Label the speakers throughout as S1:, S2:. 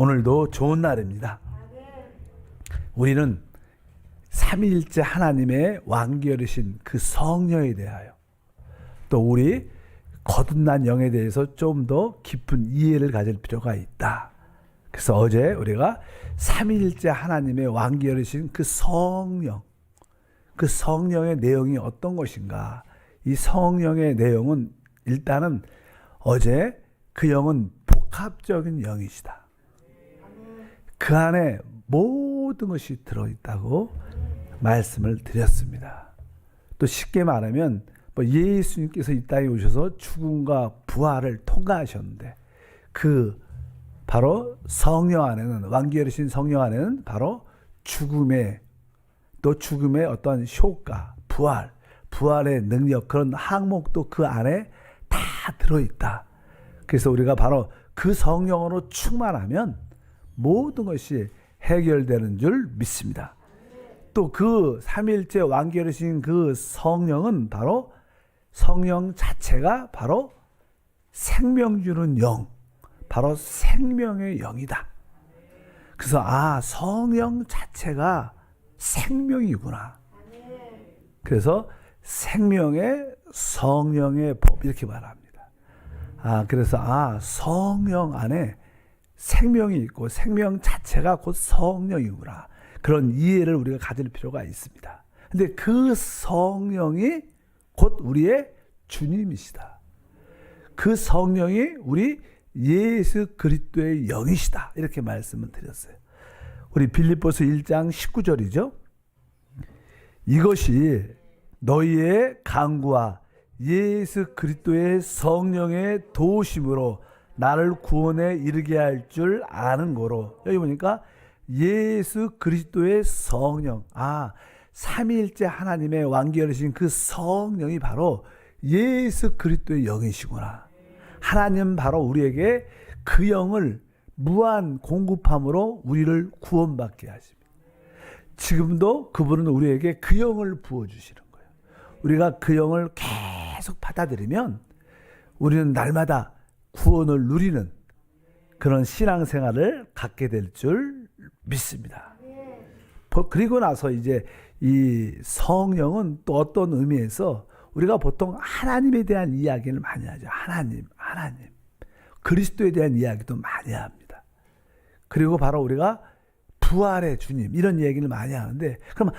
S1: 오늘도 좋은 날입니다. 우리는 삼위일체 하나님의 완결이신 그 성령에 대하여 또 우리 거듭난 영에 대해서 좀 더 깊은 이해를 가질 필요가 있다. 그래서 어제 우리가 삼위일체 하나님의 완결이신 그 성령, 그 성령의 내용이 어떤 것인가. 이 성령의 내용은 일단은 어제 그 영은 복합적인 영이시다. 그 안에 모든 것이 들어있다고 말씀을 드렸습니다. 또 쉽게 말하면 예수님께서 이 땅에 오셔서 죽음과 부활을 통과하셨는데 그 바로 성령 안에는 완결이신 성령 안에는 바로 죽음의 어떤 효과, 부활의 능력 그런 항목도 그 안에 다 들어있다. 그래서 우리가 바로 그 성령으로 충만하면 모든 것이 해결되는 줄 믿습니다. 또 그 삼위일체 완결이신 그 성령은 바로 성령 자체가 바로 생명 주는 영, 바로 생명의 영이다. 그래서 성령 자체가 생명이구나. 그래서 생명의 성령의 법 이렇게 말합니다. 그래서 성령 안에 생명이 있고 생명 자체가 곧 성령이구나. 그런 이해를 우리가 가질 필요가 있습니다. 근데 그 성령이 곧 우리의 주님이시다. 그 성령이 우리 예수 그리스도의 영이시다. 이렇게 말씀을 드렸어요. 우리 빌립보서 1장 19절이죠. 이것이 너희의 간구와 예수 그리스도의 성령의 도우심으로 나를 구원에 이르게 할 줄 아는 거로. 여기 보니까 예수 그리스도의 성령, 삼위일체 하나님의 완결이신 그 성령이 바로 예수 그리스도의 영이시구나. 하나님 바로 우리에게 그 영을 무한 공급함으로 우리를 구원받게 하십니다. 지금도 그분은 우리에게 그 영을 부어주시는 거예요. 우리가 그 영을 계속 받아들이면 우리는 날마다 구원을 누리는 그런 신앙생활을 갖게 될 줄 믿습니다. 그리고 나서 이제 이 성령은 또 어떤 의미에서 우리가 보통 하나님에 대한 이야기를 많이 하죠. 하나님. 그리스도에 대한 이야기도 많이 합니다. 그리고 바로 우리가 부활의 주님 이런 얘기를 많이 하는데 그럼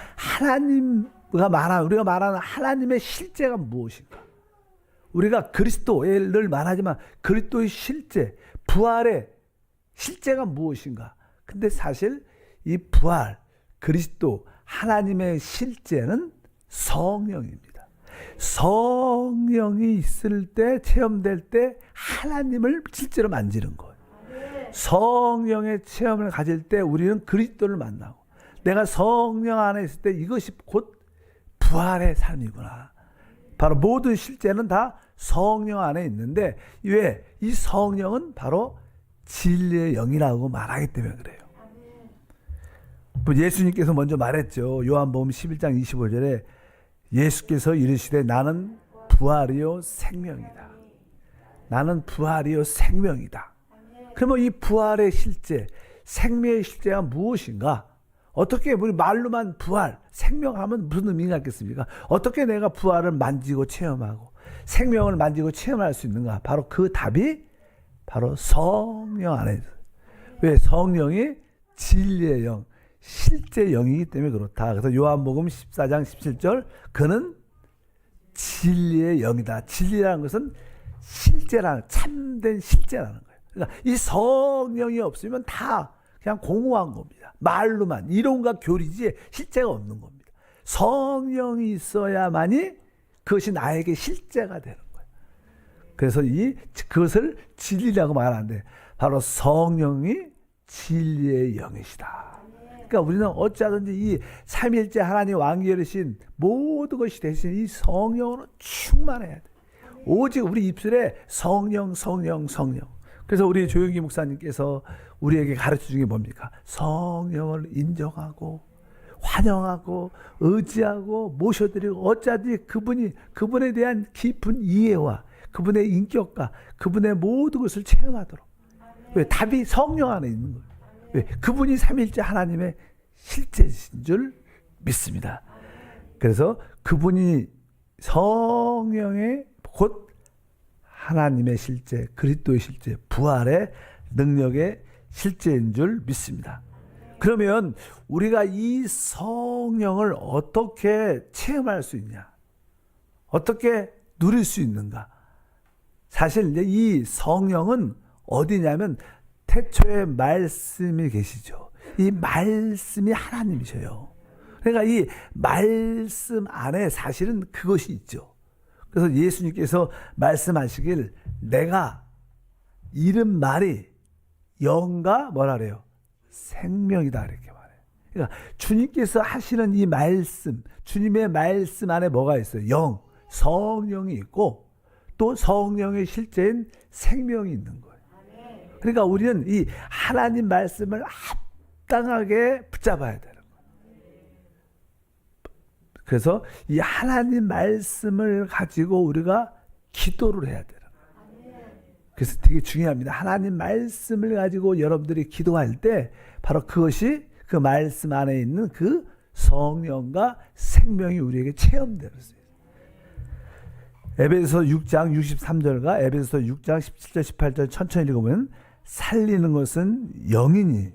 S1: 우리가 말하는 하나님의 실제가 무엇인가? 우리가 그리스도를 말하지만 그리스도의 실제, 부활의 실제가 무엇인가? 근데 사실 이 부활, 그리스도, 하나님의 실제는 성령입니다. 성령이 있을 때, 체험될 때 하나님을 실제로 만지는 거예요. 성령의 체험을 가질 때 우리는 그리스도를 만나고 내가 성령 안에 있을 때 이것이 곧 부활의 삶이구나. 바로 모든 실제는 다 성령 안에 있는데 왜? 이 성령은 바로 진리의 영이라고 말하기 때문에 그래요. 예수님께서 먼저 말했죠. 요한복음 11장 25절에 예수께서 이르시되 나는 부활이요 생명이다. 나는 부활이요 생명이다. 그러면 이 부활의 실제, 생명의 실제가 무엇인가? 어떻게 우리 말로만 부활, 생명하면 무슨 의미가 있겠습니까? 어떻게 내가 부활을 만지고 체험하고 생명을 만지고 체험할 수 있는가? 바로 그 답이 바로 성령 안에 있어요. 왜? 성령이 진리의 영, 실제 영이기 때문에 그렇다. 그래서 요한복음 14장 17절 그는 진리의 영이다. 진리라는 것은 실제라는, 참된 실제라는 거예요. 그러니까 이 성령이 없으면 다 그냥 공허한 겁니다. 말로만 이론과 교리지 실제가 없는 겁니다. 성령이 있어야만이 그것이 나에게 실제가 되는 거예요. 그래서 그것을 진리라고 말하는데 바로 성령이 진리의 영이시다. 그러니까 우리는 어찌하든지 이 삼위일체 하나님 완결이신 모든 것이 대신 이 성령으로 충만해야 돼. 오직 우리 입술에 성령. 그래서 우리 조영기 목사님께서 우리에게 가르쳐 준 게 뭡니까? 성령을 인정하고 환영하고 의지하고 모셔드리고 어찌하든지 그분에 대한 깊은 이해와 그분의 인격과 그분의 모든 것을 체험하도록. 왜? 답이 성령 안에 있는 거예요. 왜? 그분이 삼위일체 하나님의 실제이신 줄 믿습니다. 그래서 그분이 성령의 곧 하나님의 실제, 그리스도의 실제, 부활의 능력의 실제인 줄 믿습니다. 그러면 우리가 이 성령을 어떻게 체험할 수 있냐? 어떻게 누릴 수 있는가? 사실 이제 이 성령은 어디냐면 태초에 말씀이 계시죠. 이 말씀이 하나님이셔요. 그러니까 이 말씀 안에 사실은 그것이 있죠. 그래서 예수님께서 말씀하시길 내가 이른 말이 영과 뭐라 그래요? 생명이다 이렇게 말해요. 그러니까 주님께서 하시는 이 말씀, 주님의 말씀 안에 뭐가 있어요? 영, 성령이 있고 또 성령의 실제인 생명이 있는 거예요. 그러니까 우리는 이 하나님 말씀을 합당하게 붙잡아야 되는 거예요. 그래서 이 하나님 말씀을 가지고 우리가 기도를 해야 돼요. 그래서 되게 중요합니다. 하나님 말씀을 가지고 여러분들이 기도할 때 바로 그것이 그 말씀 안에 있는 그 성령과 생명이 우리에게 체험되는 거예요. 에베소서 6장 63절과 에베소서 6장 17절 18절 천천히 읽어보면 살리는 것은 영이니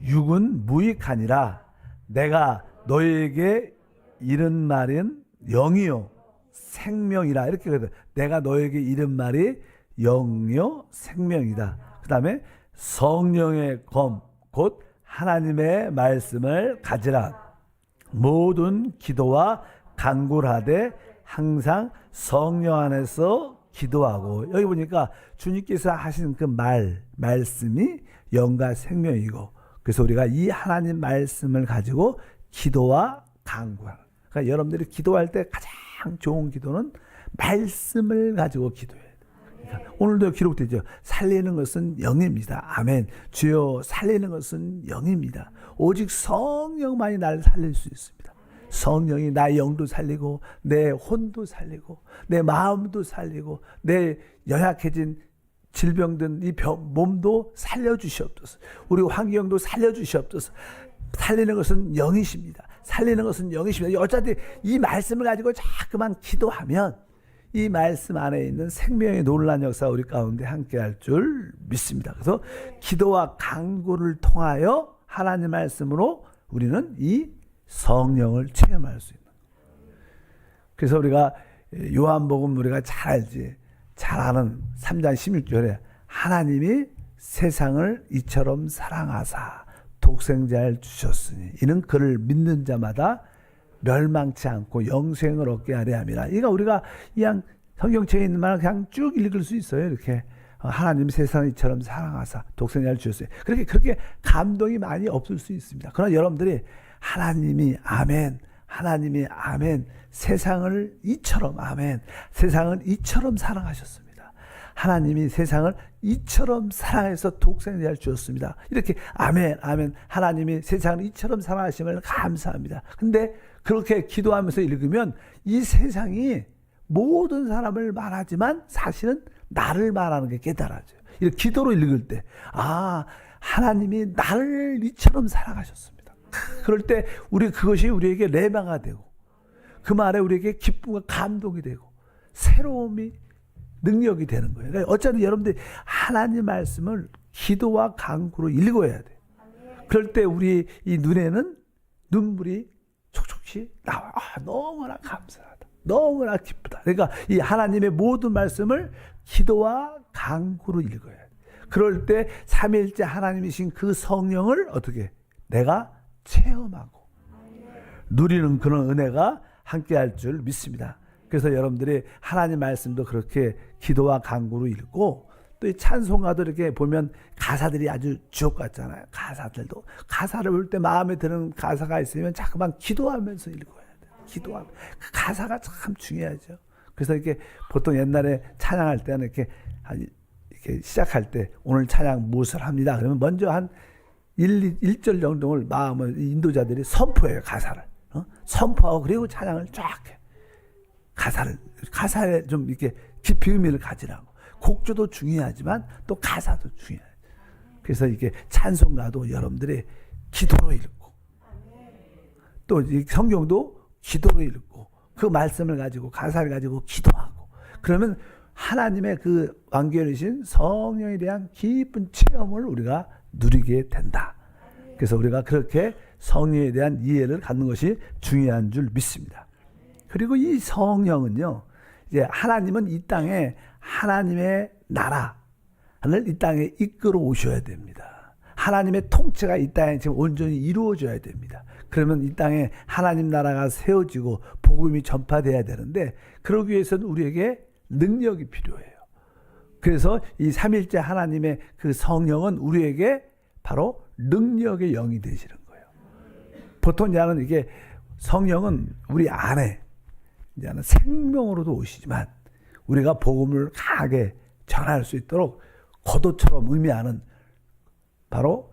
S1: 육은 무익하니라. 내가 너에게 이른 말은 영이요 생명이라. 이렇게 그래요. 내가 너에게 이른 말이 영이요 생명이다. 그 다음에 성령의 검 곧 하나님의 말씀을 가지라. 모든 기도와 간구를 하되 항상 성령 안에서 기도하고. 여기 보니까 주님께서 하신 그 말씀이 영과 생명이고, 그래서 우리가 이 하나님 말씀을 가지고 기도와 간구하는. 그러니까 여러분들이 기도할 때 가장 좋은 기도는 말씀을 가지고 기도해요. 그러니까 오늘도 기록되죠. 살리는 것은 영입니다. 아멘. 주여 살리는 것은 영입니다. 오직 성령만이 나를 살릴 수 있습니다. 성령이 나의 영도 살리고 내 혼도 살리고 내 마음도 살리고 내 연약해진 질병든 이 몸도 살려주시옵소서. 우리 환경도 살려주시옵소서. 살리는 것은 영이십니다. 살리는 것은 영이십니다. 어차피 이 말씀을 가지고 자꾸만 기도하면 이 말씀 안에 있는 생명의 놀라운 역사가 우리 가운데 함께할 줄 믿습니다. 그래서 기도와 간구를 통하여 하나님 말씀으로 우리는 이 성령을 체험할 수 있는. 그래서 우리가 요한복음 우리가 잘 알지, 잘 아는 3장 16절에 하나님이 세상을 이처럼 사랑하사 독생자를 주셨으니 이는 그를 믿는 자마다 멸망치 않고 영생을 얻게 하려 함이라. 이거 우리가 그냥 성경책에 있는 말을 그냥 쭉 읽을 수 있어요. 이렇게 하나님 세상을 이처럼 사랑하사 독생자를 주셨어요. 그렇게 감동이 많이 없을 수 있습니다. 그러나 여러분들이 하나님이 아멘, 하나님이 아멘, 세상을 이처럼 아멘, 세상을 이처럼 사랑하셨습니다. 하나님이 세상을 이처럼 사랑해서 독생자를 주었습니다. 이렇게 아멘, 아멘, 하나님이 세상을 이처럼 사랑하심을 감사합니다. 근데 그렇게 기도하면서 읽으면 이 세상이 모든 사람을 말하지만 사실은 나를 말하는 게 깨달아져요. 이렇게 기도로 읽을 때, 아, 하나님이 나를 이처럼 사랑하셨습니다. 그럴 때 우리 그것이 우리에게 레마가 되고 그 말에 우리에게 기쁨과 감동이 되고 새로움이 능력이 되는 거예요. 그러니까 어차피 여러분들이 하나님 말씀을 기도와 간구로 읽어야 돼요. 그럴 때 우리 이 눈에는 눈물이 촉촉히 나와요. 아, 너무나 감사하다. 너무나 기쁘다. 그러니까 이 하나님의 모든 말씀을 기도와 간구로 읽어야 돼요. 그럴 때 삼위일체 하나님이신 그 성령을 어떻게 내가 체험하고 누리는 그런 은혜가 함께할 줄 믿습니다. 그래서 여러분들이 하나님 말씀도 그렇게 기도와 간구로 읽고 또 이 찬송가도 이렇게 보면 가사들이 아주 주옥 같잖아요. 가사들도 가사를 볼 때 마음에 드는 가사가 있으면 자꾸만 기도하면서 읽어야 돼요. 기도하면 그 가사가 참 중요하죠. 그래서 이렇게 보통 옛날에 찬양할 때는 이렇게 시작할 때 오늘 찬양 무엇을 합니다. 그러면 먼저 한 1절 정도를 마음을 인도자들이 선포해요. 가사를 선포하고 그리고 찬양을 쫙 해. 가사에 좀 이렇게 깊이 의미를 가지라고. 곡조도 중요하지만 또 가사도 중요해요. 그래서 이게 찬송가도 여러분들이 기도로 읽고 또 이 성경도 기도로 읽고 그 말씀을 가지고 가사를 가지고 기도하고 그러면 하나님의 그 완결이신 성령에 대한 깊은 체험을 우리가 누리게 된다. 그래서 우리가 그렇게 성령에 대한 이해를 갖는 것이 중요한 줄 믿습니다. 그리고 이 성령은요, 이제 하나님은 이 땅에 하나님의 나라를 이 땅에 이끌어 오셔야 됩니다. 하나님의 통치가 이 땅에 지금 온전히 이루어져야 됩니다. 그러면 이 땅에 하나님 나라가 세워지고 복음이 전파돼야 되는데 그러기 위해서는 우리에게 능력이 필요해요. 그래서 이 삼일째 하나님의 그 성령은 우리에게 바로 능력의 영이 되시는 거예요. 보통 이제는 이게 성령은 우리 안에 이제는 생명으로도 오시지만 우리가 복음을 강하게 전할 수 있도록 겉옷처럼 의미하는 바로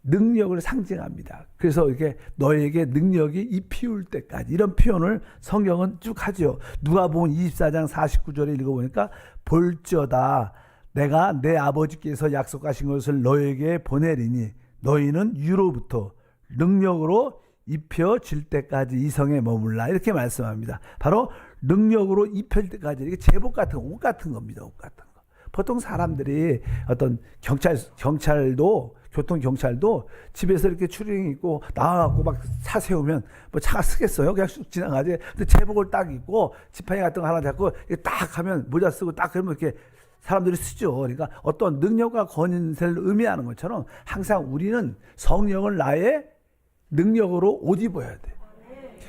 S1: 능력을 상징합니다. 그래서 이게 너에게 능력이 입히울 때까지 이런 표현을 성경은 쭉 하죠. 누가복음 24장 49절에 읽어보니까 볼지어다 내가 내 아버지께서 약속하신 것을 너에게 보내리니 너희는 위로부터 능력으로 입혀질 때까지 이 성에 머물라 이렇게 말씀합니다. 바로 능력으로 입혀질 때까지 이게 제복 같은 옷 같은 겁니다. 옷 같은 거. 보통 사람들이 어떤 경찰도 교통경찰도 집에서 이렇게 추리닝 입고 나와갖고 막 차 세우면 뭐 차가 쓰겠어요? 그냥 쑥 지나가지. 근데 제복을 딱 입고 지팡이 같은 거 하나 잡고 딱 하면 모자 쓰고 딱 그러면 이렇게 사람들이 쓰죠. 그러니까 어떤 능력과 권세를 의미하는 것처럼 항상 우리는 성령을 나의 능력으로 옷 입어야 돼.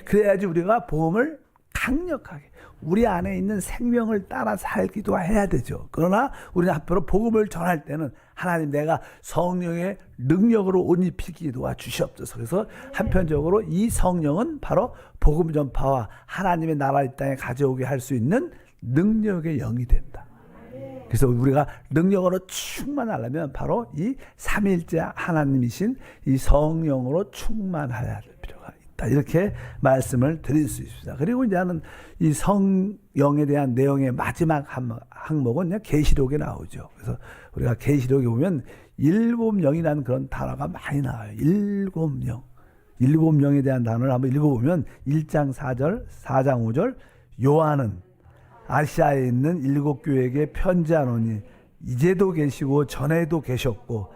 S1: 그래야지 우리가 복음을 강력하게 우리 안에 있는 생명을 따라 살기도 해야 되죠. 그러나 우리는 앞으로 복음을 전할 때는 하나님 내가 성령의 능력으로 옷 입히기 도와주시옵소서. 그래서 한편적으로 이 성령은 바로 복음 전파와 하나님의 나라 이 땅에 가져오게 할 수 있는 능력의 영이 된다. 그래서 우리가 능력으로 충만하려면 바로 이 삼일째 하나님이신 이 성령으로 충만해야 될 필요가 있다. 이렇게 말씀을 드릴 수 있습니다. 그리고 이제는 이 성령에 대한 내용의 마지막 항목은 계시록에 나오죠. 그래서 우리가 계시록에 보면 일곱 영이라는 그런 단어가 많이 나와요. 일곱 영. 일곱 영에 대한 단어를 한번 읽어보면 1장 4절, 4장 5절 요한은 아시아에 있는 일곱 교회에게 편지하노니 이제도 계시고 전에도 계셨고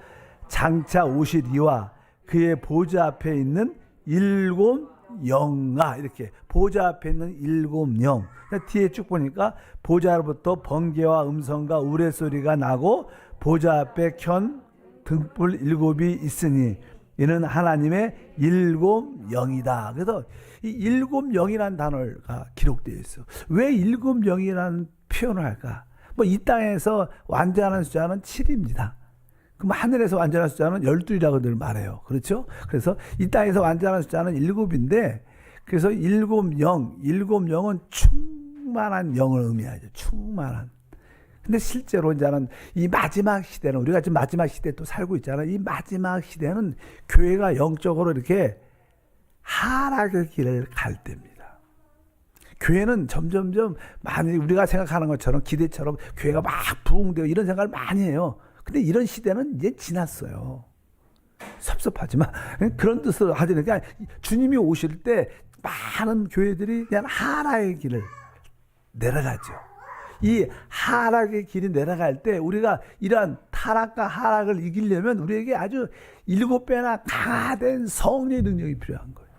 S1: 장차 오실 이와 그의 보좌 앞에 있는 일곱 영아 이렇게 보좌 앞에 있는 일곱 영 뒤에 쭉 보니까 보좌로부터 번개와 음성과 우레소리가 나고 보좌 앞에 켠 등불 일곱이 있으니 이는 하나님의 일곱 영이다. 그래서 이 일곱 영이라는 단어가 기록되어 있어. 왜 일곱 영이라는 표현을 할까? 뭐 이 땅에서 완전한 숫자는 7입니다. 그럼 하늘에서 완전한 숫자는 12이라고들 말해요. 그렇죠? 그래서 이 땅에서 완전한 숫자는 7인데 그래서 일곱 영은 충만한 영을 의미하죠. 충만한. 근데 실제로 이제는 이 마지막 시대는 우리가 지금 마지막 시대에 또 살고 있잖아요. 이 마지막 시대는 교회가 영적으로 이렇게 하락의 길을 갈 때입니다. 교회는 점점점 많이 우리가 생각하는 것처럼 기대처럼 교회가 막 부흥되고 이런 생각을 많이 해요. 근데 이런 시대는 이제 지났어요. 섭섭하지만 그런 뜻으로 하지. 그러니까 주님이 오실 때 많은 교회들이 그냥 하락의 길을 내려가죠. 이 하락의 길이 내려갈 때 우리가 이러한 타락과 하락을 이기려면 우리에게 아주 7배나 강화된 성령의 능력이 필요한 거예요.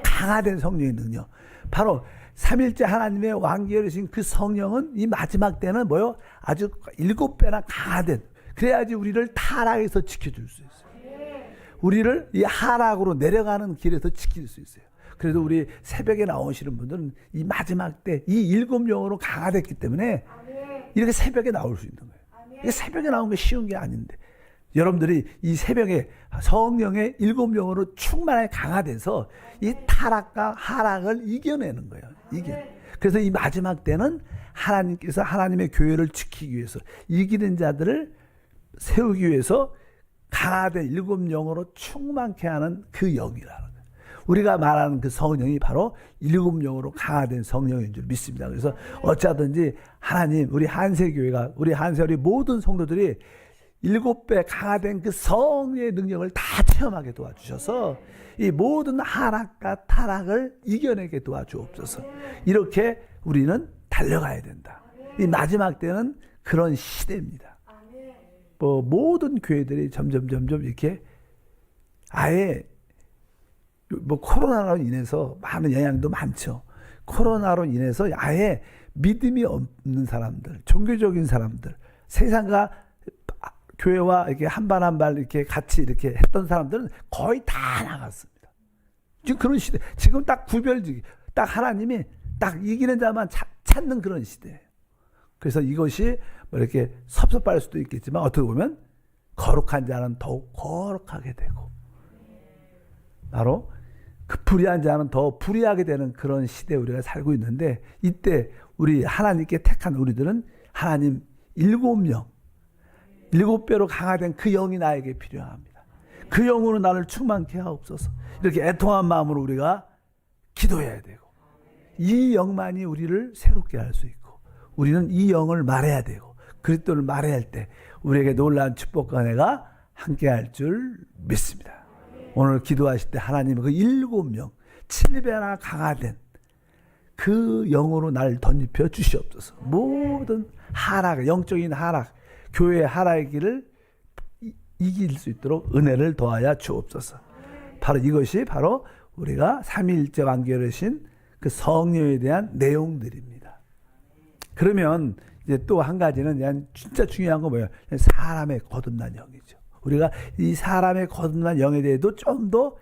S1: 강화된 성령의 능력. 바로 삼일째 하나님의 왕계이신 그 성령은 이 마지막 때는 뭐요? 아주 7배나 강화된. 그래야지 우리를 타락에서 지켜줄 수 있어요. 우리를 이 하락으로 내려가는 길에서 지킬 수 있어요. 그래도 우리 새벽에 나오시는 분들은 이 마지막 때 이 일곱 영으로 강화됐기 때문에 이렇게 새벽에 나올 수 있는 거예요. 이게 새벽에 나온 게 쉬운 게 아닌데 여러분들이 이 새벽에 성령의 일곱 영으로 충만하게 강화돼서 이 타락과 하락을 이겨내는 거예요. 그래서 이 마지막 때는 하나님께서 하나님의 교회를 지키기 위해서 이기는 자들을 세우기 위해서 강화된 일곱 영으로 충만케 하는 그 영이라는 거예요. 우리가 말하는 그 성령이 바로 일곱 영으로 강화된 성령인 줄 믿습니다. 그래서 어쩌든지 하나님 우리 한세교회가 우리 모든 성도들이 7배 강화된 그 성령의 능력을 다 체험하게 도와주셔서 이 모든 하락과 타락을 이겨내게 도와주옵소서. 이렇게 우리는 달려가야 된다. 이 마지막 때는 그런 시대입니다. 모든 교회들이 점점 이렇게 아예 코로나로 인해서 많은 영향도 많죠. 코로나로 인해서 아예 믿음이 없는 사람들, 종교적인 사람들, 세상과 교회와 이렇게 한 발 한 발 이렇게 같이 이렇게 했던 사람들은 거의 다 나갔습니다. 지금 그런 시대, 지금 딱 구별지기, 딱 하나님이 딱 이기는 자만 찾는 그런 시대예요. 그래서 이것이 이렇게 섭섭할 수도 있겠지만 어떻게 보면 거룩한 자는 더욱 거룩하게 되고 바로 그 불의한 자는 더 불의하게 되는 그런 시대에 우리가 살고 있는데 이때 우리 하나님께 택한 우리들은 하나님 7배로 강화된 그 영이 나에게 필요합니다. 그 영으로 나를 충만케 하옵소서. 이렇게 애통한 마음으로 우리가 기도해야 되고 이 영만이 우리를 새롭게 할 수 있고 우리는 이 영을 말해야 되고 그리스도를 말해야 할 때 우리에게 놀라운 축복과 은혜가 함께할 줄 믿습니다. 오늘 기도하실 때 하나님의 그 7명 7배나 강화된 그 영으로 날 덧입혀 주시옵소서. 모든 하락, 영적인 하락, 교회의 하락의 길을 이길 수 있도록 은혜를 더하여 주옵소서. 바로 이것이 바로 우리가 삼위일체 완결하신 그 성령에 대한 내용들입니다. 그러면 이제 또 한 가지는 그냥 진짜 중요한 건 뭐예요? 사람의 거듭난 영이죠. 우리가 이 사람의 거듭난 영에 대해도 좀 더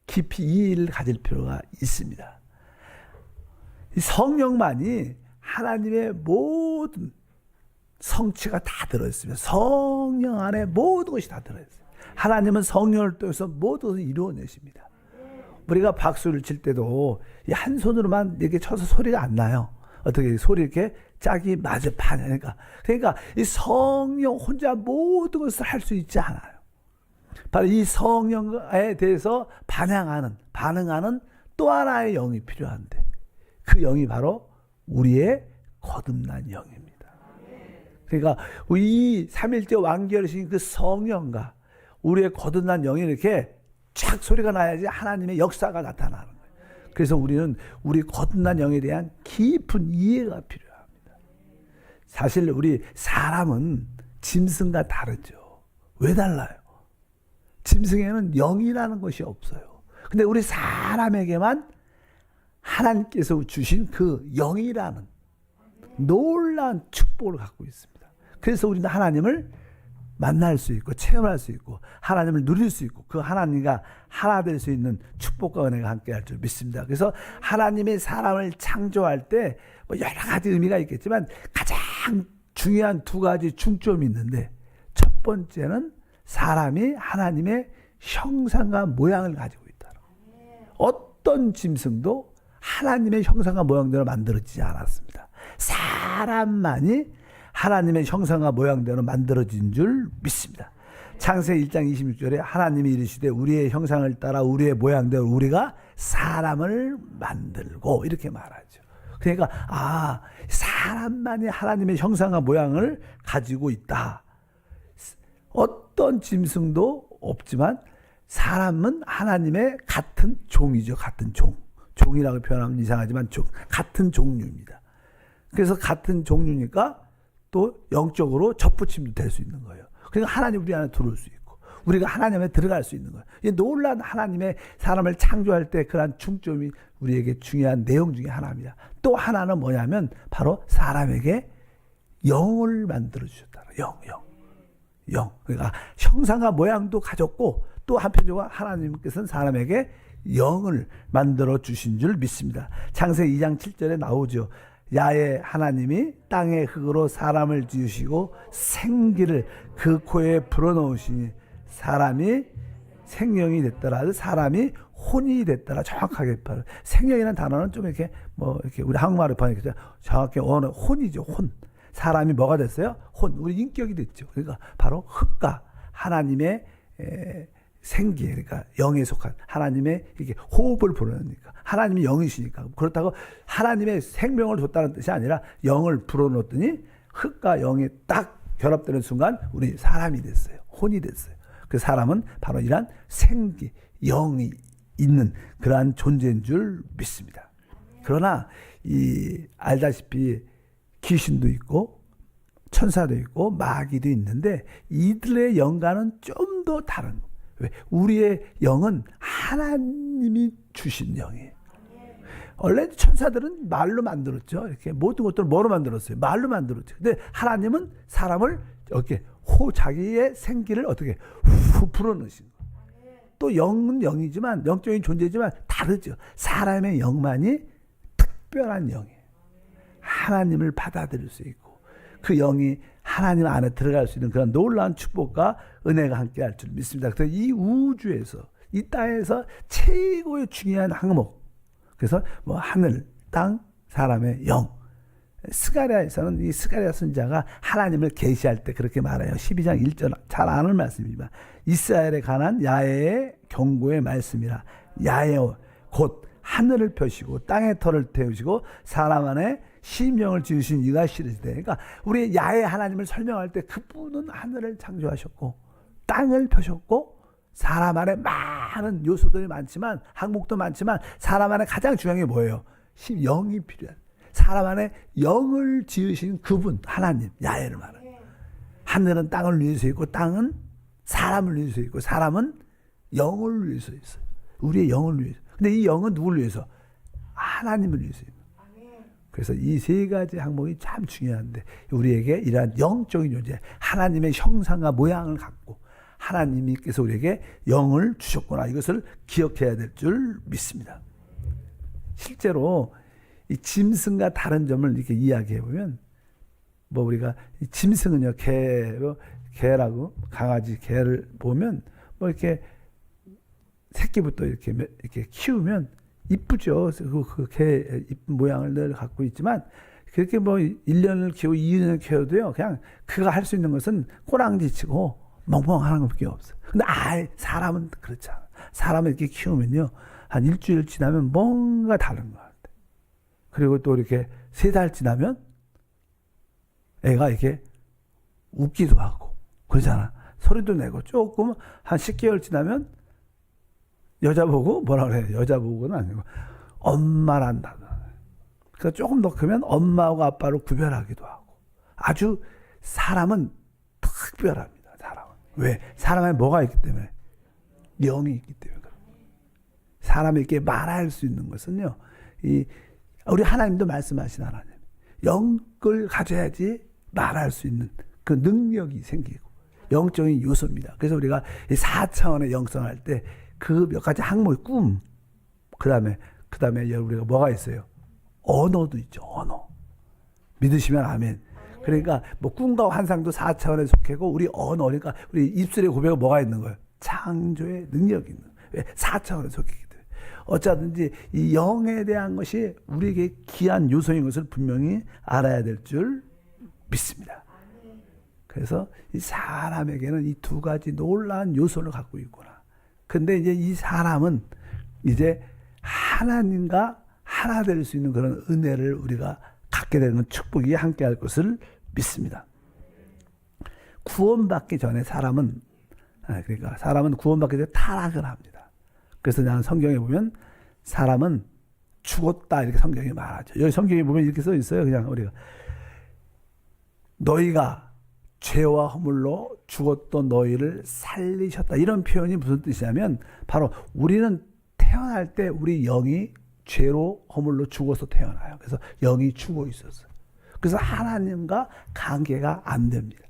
S1: 깊이 이해를 가질 필요가 있습니다. 이 성령만이 하나님의 모든 성취가 다 들어있습니다. 성령 안에 모든 것이 다 들어있어요. 하나님은 성령을 통해서 모든 것을 이루어내십니다. 우리가 박수를 칠 때도 한 손으로만 이렇게 쳐서 소리가 안 나요. 어떻게 소리 이렇게 짝이 맞아 파냐니까. 그러니까 이 성령 혼자 모든 것을 할 수 있지 않아요. 바로 이 성령에 대해서 반응하는 또 하나의 영이 필요한데 그 영이 바로 우리의 거듭난 영입니다. 그러니까 이 삼일째 완결이신 그 성령과 우리의 거듭난 영이 이렇게 쫙 소리가 나야지 하나님의 역사가 나타나는 거예요. 그래서 우리는 우리 거듭난 영에 대한 깊은 이해가 필요합니다. 사실 우리 사람은 짐승과 다르죠. 왜 달라요? 짐승에는 영이라는 것이 없어요. 근데 우리 사람에게만 하나님께서 주신 그 영이라는 놀라운 축복을 갖고 있습니다. 그래서 우리는 하나님을 만날 수 있고 체험할 수 있고 하나님을 누릴 수 있고 그 하나님과 하나 될 수 있는 축복과 은혜가 함께할 줄 믿습니다. 그래서 하나님의 사람을 창조할 때 뭐 여러 가지 의미가 있겠지만 가장 중요한 두 가지 중점이 있는데 첫 번째는 사람이 하나님의 형상과 모양을 가지고 있다. 어떤 짐승도 하나님의 형상과 모양대로 만들어지지 않았습니다. 사람만이 하나님의 형상과 모양대로 만들어진 줄 믿습니다. 창세기 1장 26절에 하나님이 이르시되 우리의 형상을 따라 우리의 모양대로 우리가 사람을 만들고 이렇게 말하죠. 그러니까 사람만이 하나님의 형상과 모양을 가지고 있다. 어떤 짐승도 없지만 사람은 하나님의 같은 종이죠. 같은 종. 종이라고 표현하면 이상하지만 같은 종류입니다. 그래서 같은 종류니까 또 영적으로 접붙임도 될 수 있는 거예요. 그러니까 하나님 우리 안에 들어올 수 있고 우리가 하나님에 들어갈 수 있는 거예요. 이 놀라운 하나님의 사람을 창조할 때 그러한 중점이 우리에게 중요한 내용 중에 하나입니다. 또 하나는 뭐냐면 바로 사람에게 영을 만들어 주셨다. 영. 그러니까 형상과 모양도 가졌고 또 한편적으로 하나님께서는 사람에게 영을 만들어 주신 줄 믿습니다. 창세기 2장 7절에 나오죠. 야외 하나님이 땅의 흙으로 사람을 지으시고 생기를 그 코에 불어넣으시니 사람이 생명이 됐더라. 사람이 혼이 됐더라. 정확하게 말해요. 생명이라는 단어는 좀 이렇게 이렇게 우리 한국말로 번역해서 정확히 혼이죠. 혼. 사람이 뭐가 됐어요? 혼. 우리 인격이 됐죠. 그러니까 바로 흙과 하나님의 생기, 그러니까 영에 속한 하나님의 이렇게 호흡을 불어넣으니까 하나님이 영이시니까 그렇다고 하나님의 생명을 줬다는 뜻이 아니라 영을 불어넣었더니 흙과 영이 딱 결합되는 순간 우리 사람이 됐어요. 혼이 됐어요. 그 사람은 바로 이러한 생기, 영이 있는 그러한 존재인 줄 믿습니다. 그러나 알다시피 귀신도 있고 천사도 있고 마귀도 있는데 이들의 영과는 좀 더 다른 거예요. 왜? 우리의 영은 하나님이 주신 영이에요. 원래 천사들은 말로 만들었죠. 이렇게 모든 것들을 뭐로 만들었어요? 말로 만들었죠. 근데 하나님은 사람을 이렇게 자기의 생기를 어떻게 불어넣으신 거예요. 또 영은 영이지만 영적인 존재지만 다르죠. 사람의 영만이 특별한 영이에요. 하나님을 받아들일 수 있고 그 영이 하나님 안에 들어갈 수 있는 그런 놀라운 축복과 은혜가 함께할 줄 믿습니다. 그래서 이 우주에서 이 땅에서 최고의 중요한 항목, 그래서 뭐 하늘, 땅, 사람의 영. 스가랴에서는 이 스가랴 선지자가 하나님을 계시할 때 그렇게 말해요. 12장 1절 잘 아는 말씀이지만 이스라엘에 관한 야훼의 경고의 말씀이라. 야훼 곧 하늘을 펴시고 땅의 털을 태우시고 사람 안에 심령을 지으신 이가 시르시되. 그러니까 우리 야훼 하나님을 설명할 때 그분은 하늘을 창조하셨고 땅을 펴셨고 사람 안에 많은 요소들이 많지만 항목도 많지만 사람 안에 가장 중요한 게 뭐예요? 영이 필요한. 사람 안에 영을 지으신 그분 하나님 야훼를 말해요. 하늘은 땅을 위해서 있고 땅은 사람을 위해서 있고 사람은 영을 위해서 있어요. 우리의 영을 위해서. 근데 이 영은 누구를 위해서? 하나님을 위해서 있는. 그래서 이 세 가지 항목이 참 중요한데 우리에게 이러한 영적인 존재 하나님의 형상과 모양을 갖고 하나님께서 우리에게 영을 주셨구나. 이것을 기억해야 될 줄 믿습니다. 실제로 이 짐승과 다른 점을 이렇게 이야기해 보면 뭐 우리가 이 짐승은요 개라고 강아지 개를 보면 뭐 이렇게 새끼부터 이렇게 키우면 이쁘죠. 그 개 이쁜 모양을 늘 갖고 있지만 그렇게 뭐 1년을 키우고 2년을 키워도요. 그냥 그가 할 수 있는 것은 꼬랑지치고 멍멍하는 것밖에 없어. 근데 사람은 그렇지 않아. 사람을 이렇게 키우면요. 한 일주일 지나면 뭔가 다른 것 같아. 그리고 또 이렇게 3달 지나면 애가 이렇게 웃기도 하고 그러잖아. 소리도 내고 조금 한 10개월 지나면 여자 보고 뭐라 그래? 여자 보고는 아니고 엄마란다. 그래서 조금 더 크면 엄마하고 아빠를 구별하기도 하고 아주 사람은 특별합니다. 사람은. 왜? 사람 안에 뭐가 있기 때문에? 영이 있기 때문에. 사람이 이렇게 말할 수 있는 것은요. 우리 하나님도 말씀하신 하나님. 영을 가져야지 말할 수 있는 그 능력이 생기고 영적인 요소입니다. 그래서 우리가 4차원의 영성할 때 그 몇 가지 항목의 꿈, 그 다음에 우리가 뭐가 있어요? 언어도 있죠. 언어. 믿으시면 아멘. 그러니까 뭐 꿈과 환상도 4차원에 속하고 우리 언어, 그러니까 우리 입술의 고백에 뭐가 있는 거예요? 창조의 능력이 있는 거예요. 왜? 4차원에 속하기 때문에. 어쩌든지 이 영에 대한 것이 우리에게 귀한 요소인 것을 분명히 알아야 될 줄 믿습니다. 그래서 이 사람에게는 이 두 가지 놀라운 요소를 갖고 있구나. 근데 이제 이 사람은 이제 하나님과 하나 될 수 있는 그런 은혜를 우리가 갖게 되는 축복이 함께 할 것을 믿습니다. 구원받기 전에 사람은 구원받기 전에 타락을 합니다. 그래서 나는 성경에 보면 사람은 죽었다 이렇게 성경이 말하죠. 여기 성경에 보면 이렇게 써 있어요. 그냥 우리가 너희가 죄와 허물로 죽었던 너희를 살리셨다. 이런 표현이 무슨 뜻이냐면 바로 우리는 태어날 때 우리 영이 죄로 허물로 죽어서 태어나요. 그래서 영이 죽어 있었어요. 그래서 하나님과 관계가 안 됩니다.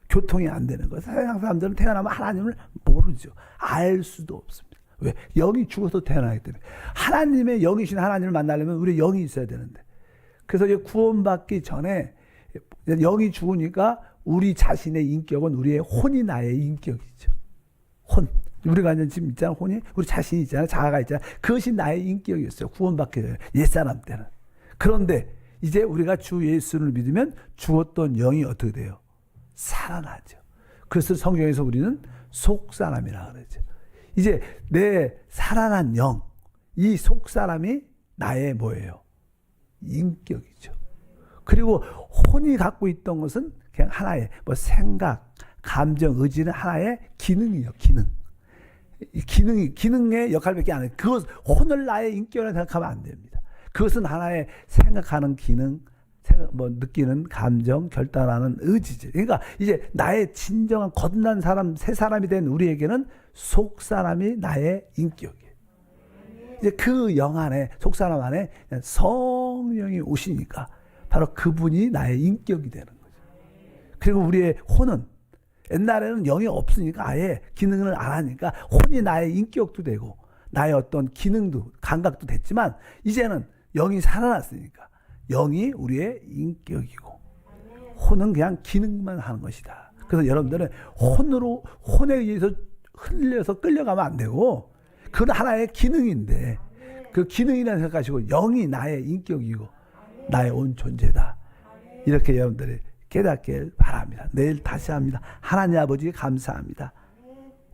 S1: 교통이 안 되는 거예요. 세상 사람들은 태어나면 하나님을 모르죠. 알 수도 없습니다. 왜? 영이 죽어서 태어나기 때문에. 하나님의 영이신 하나님을 만나려면 우리 영이 있어야 되는데. 그래서 구원받기 전에 영이 죽으니까 우리 자신의 인격은 우리의 혼이 나의 인격이죠. 혼. 우리가 지금 있잖아. 혼이. 우리 자신이 있잖아. 자아가 있잖아. 그것이 나의 인격이었어요. 구원받기 전에. 옛사람 때는. 그런데 이제 우리가 주 예수를 믿으면 죽었던 영이 어떻게 돼요? 살아나죠. 그래서 성경에서 우리는 속사람이라고 그러죠. 이제 내 살아난 영, 이 속사람이 나의 뭐예요? 인격이죠. 그리고 혼이 갖고 있던 것은 그냥 하나의 뭐 생각, 감정, 의지는 하나의 기능이에요. 기능. 기능의 역할밖에 안 해요. 그것 혼을 나의 인격이라고 생각하면 안 됩니다. 그것은 하나의 생각하는 기능, 뭐 느끼는 감정, 결단하는 의지죠. 그러니까 이제 나의 진정한 거듭난 사람, 새 사람이 된 우리에게는 속 사람이 나의 인격이에요. 이제 그 영 안에, 속 사람 안에 성령이 오시니까 바로 그분이 나의 인격이 되는 거죠. 그리고 우리의 혼은 옛날에는 영이 없으니까 아예 기능을 안 하니까 혼이 나의 인격도 되고 나의 어떤 기능도 감각도 됐지만 이제는 영이 살아났으니까 영이 우리의 인격이고 혼은 그냥 기능만 하는 것이다. 그래서 여러분들은 혼에 의해서 흘려서 끌려가면 안 되고 그건 하나의 기능인데 그 기능이라는 생각하시고 영이 나의 인격이고 나의 온 존재다. 이렇게 여러분들이 깨닫길 바랍니다. 내일 다시 합니다. 하나님 아버지 감사합니다.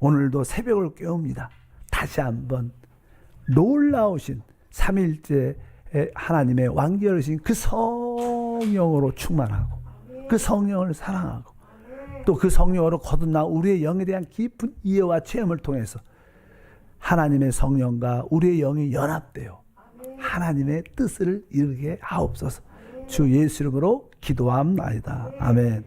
S1: 오늘도 새벽을 깨웁니다. 다시 한번 놀라우신 삼위일체 하나님의 완결하신 그 성령으로 충만하고 그 성령을 사랑하고 또 그 성령으로 거듭난 우리의 영에 대한 깊은 이해와 체험을 통해서 하나님의 성령과 우리의 영이 연합되어 하나님의 뜻을 이루게 하옵소서. 주 예수 이름으로 기도함나이다. 아멘.